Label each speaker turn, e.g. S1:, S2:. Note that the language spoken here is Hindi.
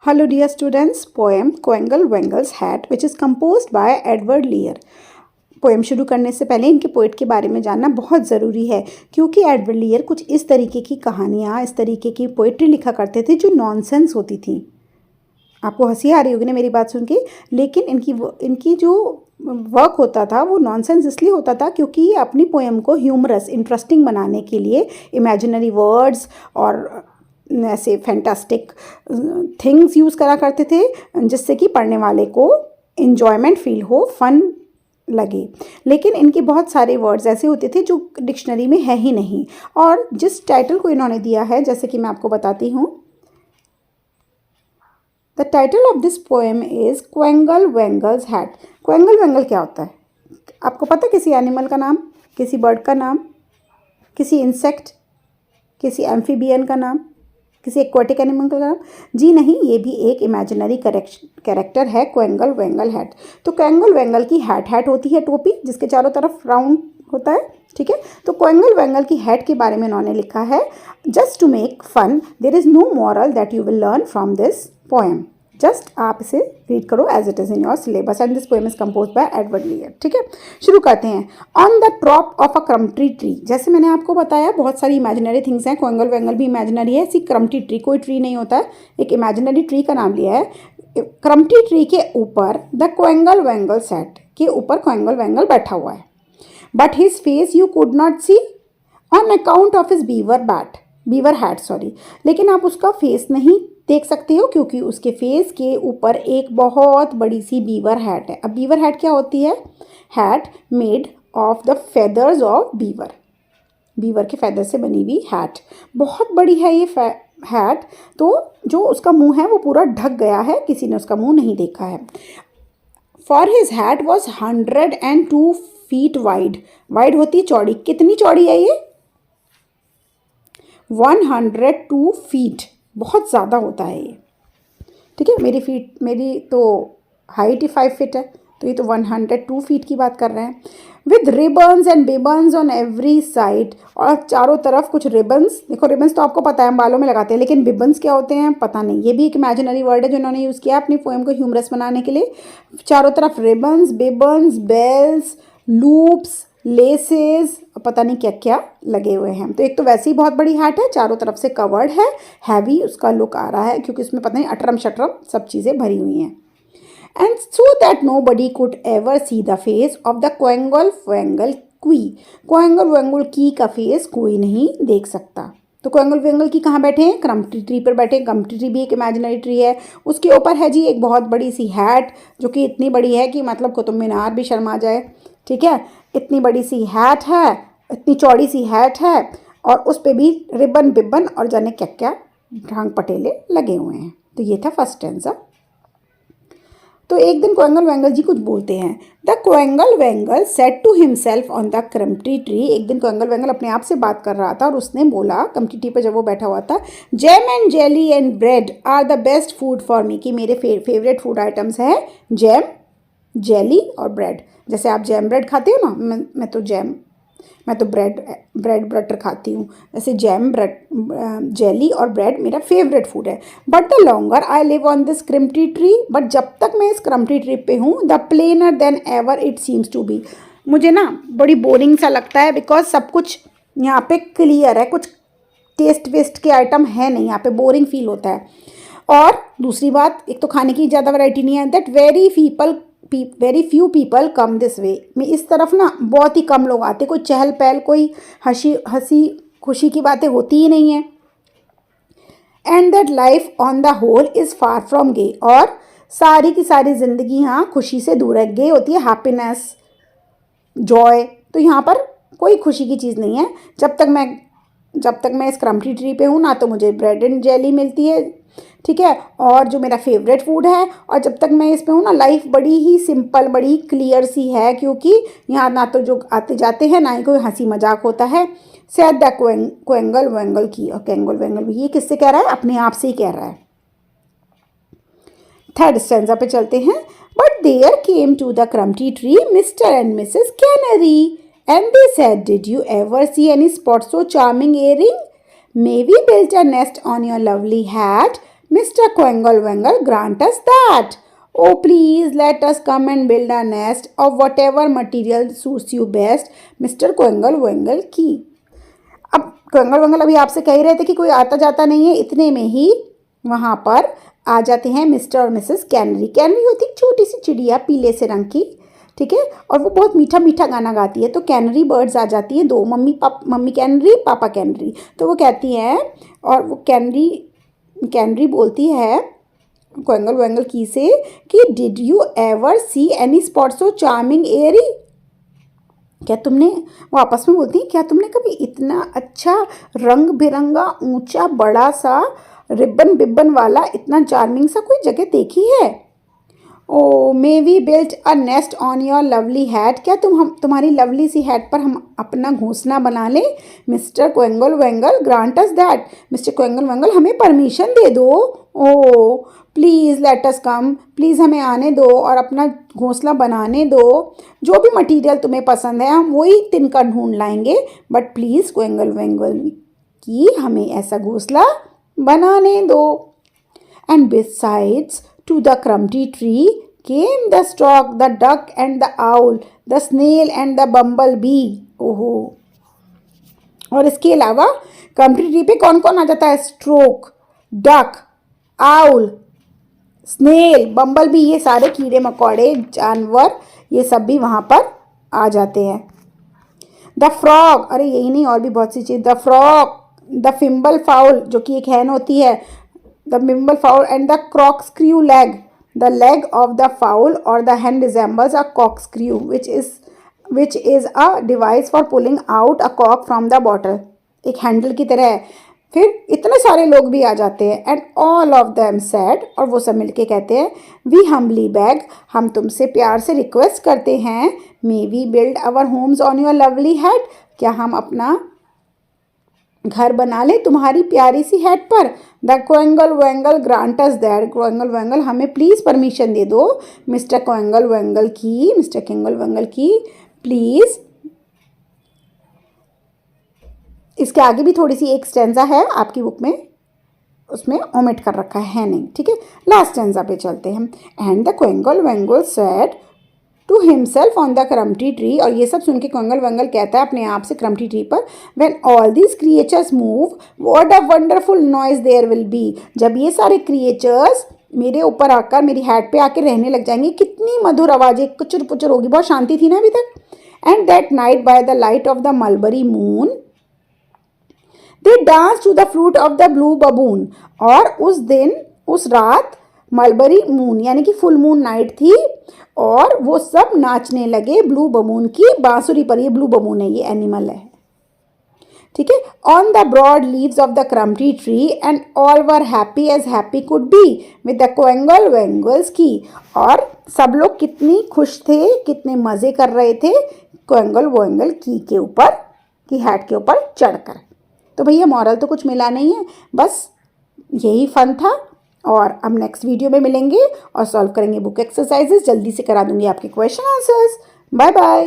S1: Hello dear students, poem Quengle Wangle's Hat which is composed by Edward Lear। Poem शुरू करने से पहले इनके पोइट के बारे में जानना बहुत ज़रूरी है क्योंकि एडवर्ड लीयर कुछ इस तरीके की कहानियाँ, इस तरीके की पोइट्री लिखा करते थे जो नॉनसेंस होती थी। आपको हंसी आ रही होगी ना मेरी बात सुन के, लेकिन इनकी जो वर्क होता था वो नॉनसेंस इसलिए होता था क्योंकि ये अपनी पोएम को ह्यूमरस, इंटरेस्टिंग बनाने के लिए इमेजिनरी वर्ड्स और ऐसे फैंटास्टिक थिंग्स यूज़ करा करते थे जिससे कि पढ़ने वाले को इन्जॉयमेंट फील हो, फन लगे। लेकिन इनके बहुत सारे वर्ड्स ऐसे होते थे जो डिक्शनरी में है ही नहीं। और जिस टाइटल को इन्होंने दिया है, जैसे कि मैं आपको बताती हूँ, the title of this poem is Quangle Wangle's hat. Quangle Wangle क्या होता है? आपको पता है? किसी एनिमल का नाम, किसी बर्ड का नाम, किसी इंसेक्ट, किसी एम्फीबियन का नाम, किसी एक्वाटिक एनिमल का नाम? जी नहीं, ये भी एक इमेजिनरी कैरेक्टर है, क्वेंगल वेंगल हैट। तो क्वेंगल वेंगल की हैट होती है टोपी जिसके चारों तरफ राउंड होता है, ठीक है। तो क्वेंगल वेंगल की हैट के बारे में इन्होंने लिखा है, just to make fun there is no moral that you will learn from this poem. Just आप इसे रीड करो as it is in your syllabus and this poem is compose by Edward Lear, ठीक है। शुरू करते हैं। On the top of a Crumpetty tree, जैसे मैंने आपको बताया बहुत सारी इमेजिनरी थिंग्स हैं, क्वेंगल वेंगल भी इमेजिनरी है। ऐसी क्रम्पटी ट्री, कोई ट्री नहीं होता है, एक इमेजिनरी ट्री का नाम लिया है। क्रम्पटी ट्री के ऊपर द क्वेंगल वेंगल सैट, के ऊपर क्वेंगल वेंगल बैठा हुआ है। But his face you could not see on account of his beaver hat, sorry. लेकिन आप उसका फेस नहीं देख सकते हो क्योंकि उसके फेस के ऊपर एक बहुत बड़ी सी बीवर हैट है। अब बीवर हैट क्या होती है? Hat made of the feathers of beaver, beaver के फेदर से बनी हुई हैट। बहुत बड़ी है ये हैट, तो जो उसका मुंह है वो पूरा ढक गया है, किसी ने उसका मुंह नहीं देखा है। For his hat was 102 feet wide. Wide होती है चौड़ी। कितनी चौड़ी है ये? 102 फीट, बहुत ज़्यादा होता है ये, ठीक है। मेरी तो हाइट ही 5 फीट है, तो ये तो 102 फीट की बात कर रहे हैं। With ribbons and bibbons on every side, और चारों तरफ कुछ रिबन्स। देखो, रिबन्स तो आपको पता है हम बालों में लगाते हैं, लेकिन बिबन्स क्या होते हैं पता नहीं। ये भी एक इमेजिनरी वर्ड है जो इन्होंने यूज़ किया अपनी पोएम को ह्यूमरस बनाने के लिए। चारों तरफ रिबन्स, बिबन्स, बेल्स, लूप्स, लेसेस, पता नहीं क्या क्या लगे हुए हैं। तो एक तो वैसे ही बहुत बड़ी हैट है, चारों तरफ से कवर्ड है, हैवी उसका लुक आ रहा है क्योंकि उसमें पता नहीं अटरम शटरम सब चीज़ें भरी हुई हैं। And so that nobody could ever see the face of the Quangle Wangle Quee. Quangle वेंगल की का फेस कोई नहीं देख सकता। तो क्वेंगल वेंगल की कहाँ बैठे हैं? क्रम्पटी ट्री पर बैठे। क्रम्पटी ट्री भी एक इमेजिनरी ट्री है। उसके ऊपर है जी एक बहुत बड़ी सी हैट, जो कि इतनी बड़ी है कि मतलब कुतुब मीनार भी शर्मा जाए, ठीक है। इतनी बड़ी सी हैट है, इतनी चौड़ी सी हैट है, और उस पर भी रिबन बिबन और जाने क्या क्या ढांग पटेले लगे हुए हैं। तो ये था फर्स्ट स्टैंजा। तो एक दिन क्वेंगल वेंगल जी कुछ बोलते हैं। The Quangle Wangle said to himself on the Crumpetty tree. एक दिन क्वेंगल वेंगल अपने आप से बात कर रहा था और उसने बोला, क्रम्पटी ट्री पर जब वो बैठा हुआ था, jam and jelly and bread are the best food for me. कि मेरे फेवरेट फूड आइटम्स हैं जैम, जेली और ब्रेड। जैसे आप जैम ब्रेड खाते हो ना, मैं तो ब्रेड बटर खाती हूँ। जैसे जैम, ब्रेड, जेली और ब्रेड मेरा फेवरेट फूड है। But the longer I live on this Crumpetty tree, but जब तक मैं इस क्रम्पटी ट्री पे हूँ, the plainer than ever it seems to be. मुझे ना बड़ी बोरिंग सा लगता है, बिकॉज सब कुछ यहाँ पे क्लियर है, कुछ टेस्ट वेस्ट के आइटम है नहीं यहाँ पे, बोरिंग फील होता है। और दूसरी बात, एक तो खाने की ज़्यादा वैरायटी नहीं है, that very few people come this way. में इस तरफ ना बहुत ही कम लोग आते, कोई चहल पहल, कोई हंसी खुशी की बातें होती ही नहीं है। And that life on the whole is far from gay, और सारी की सारी जिंदगी यहाँ खुशी से दूर है। गे होती है हैप्पीनेस, जॉय, तो यहाँ पर कोई खुशी की चीज़ नहीं है। जब तक मैं इस क्रम्पटी ट्री पे हूँ ना, तो मुझे ब्रेड एंड जेली मिलती है, ठीक है, और जो मेरा फेवरेट फूड है। और जब तक मैं इस पे हूँ ना, लाइफ बड़ी ही सिंपल, बड़ी क्लियर सी है, क्योंकि यहाँ ना तो जो आते जाते हैं, ना ही कोई हंसी मजाक होता है। सेड द क्वेंगल वेंगल की। और क्वेंगल वेंगल भी ये किससे कह रहा है? अपने आप से ही कह रहा है। थर्ड स्टैंजा पे चलते हैं। But there came to the Crumpetty tree Mr and Mrs Canary and they said, did you ever see any spot so charming airing? May we build a nest on your lovely hat? Mr. Quengle Wangle grant us that. Oh, please let us come and build a nest of whatever material suits you best. Mr. Quengle Wangle की. अब क्वेंगल वंगल अभी आपसे कह रहे थे कि कोई आता जाता नहीं है, इतने में ही वहाँ पर आ जाते हैं मिस्टर और मिसेस कैनरी. कैनरी होती छोटी सी चिड़िया पीले से रंग की, ठीक है, और वो बहुत मीठा मीठा गाना गाती है. तो कैनरी बर्ड्स आ जाती हैं, दो, मम्मी कैनरी, पापा कैनरी. तो वो कहती हैं, और वो कैनरी बोलती है क्वेंगल वेंगल की से कि did you ever see any spot so charming Airy. क्या तुमने, वो आपस में बोलती है, क्या तुमने कभी इतना अच्छा रंग बिरंगा ऊंचा बड़ा सा रिबन बिब्बन वाला इतना चार्मिंग सा कोई जगह देखी है. O may we built a nest on your lovely hat. क्या तुम्हारी लवली सी हैट पर हम अपना घोंसला बना लें. Mr Quangle Wangle grant us that. Mr Quangle Wangle हमें परमिशन दे दो. O please let us come. Please हमें आने दो और अपना घोंसला बनाने दो. जो भी मटेरियल तुम्हें पसंद है हम वही तिनका ढूंढ लाएंगे, बट प्लीज़ क्वेंगल वेंगल की हमें ऐसा घोंसला बनाने दो. And besides to the crumbly tree came the stork, the duck and the owl, the snail and the bumblebee. ओहो, और इसके अलावा क्रम्बली ट्री पे कौन कौन आ जाता है. Stork, duck, owl, snail, bumblebee, ये सारे कीड़े मकोड़े जानवर ये सब भी वहाँ पर आ जाते हैं. द फ्रॉग, अरे यही नहीं और भी बहुत सी चीज़. द फ्रॉग, द फिम्बल फाउल जो कि एक हैन होती है, the mimble fowl, and the corkscrew leg. The leg of the fowl or the hen resembles a corkscrew, which is a device for pulling out a cork from the bottle. एक हैंडल की तरह है. फिर इतने सारे लोग भी आ जाते हैं. And all of them said, और वो सब मिलके कहते हैं, वी हम्बली बैग, हम तुमसे प्यार से रिक्वेस्ट करते हैं, may we build our homes on your lovely head. क्या हम अपना घर बना ले तुम्हारी प्यारी सी हेड पर. The Quangle Wangle grant us that. Quangle Wangle हमें प्लीज़ परमिशन दे दो. मिस्टर क्वेंगल वेंगल की प्लीज़. इसके आगे भी थोड़ी सी एक स्टेंजा है आपकी बुक में, उसमें ओमिट कर रखा है नहीं, ठीक है. लास्ट स्टेंजा पे चलते हैं. And the Quangle Wangle said to himself on the crumbly tree. और ये सब सुन के क्वेंगल वेंगल कहता है अपने आप से क्रम्बली ट्री पर, when all these creatures move what a wonderful noise there will be. जब ये सारे क्रिएचर्स मेरे ऊपर आकर मेरी हैट पे आकर रहने लग जाएंगे, कितनी मधुर आवाज़ें कुचर पुचर होगी. बहुत शांति थी ना अभी तक. And that night by the light of the mulberry moon they dance to the flute of the blue baboon. और उस दिन, उस रात मलबरी मून यानी कि फुल मून नाइट थी, और वो सब नाचने लगे ब्लू बबून की बांसुरी पर. ये ब्लू बबून है, ये एनिमल है, ठीक है. On the broad leaves of the crumbly tree and all were happy as happy could be with the Quangle Wangle's की. और सब लोग कितनी खुश थे, कितने मज़े कर रहे थे क्वेंगल वेंगल की के ऊपर, की हैट के ऊपर चढ़कर. तो भैया मॉरल तो कुछ मिला नहीं है, बस यही फन था. और अब नेक्स्ट वीडियो में मिलेंगे और सॉल्व करेंगे बुक एक्सरसाइजेस. जल्दी से करा दूंगी आपके क्वेश्चन आंसर्स. Bye bye.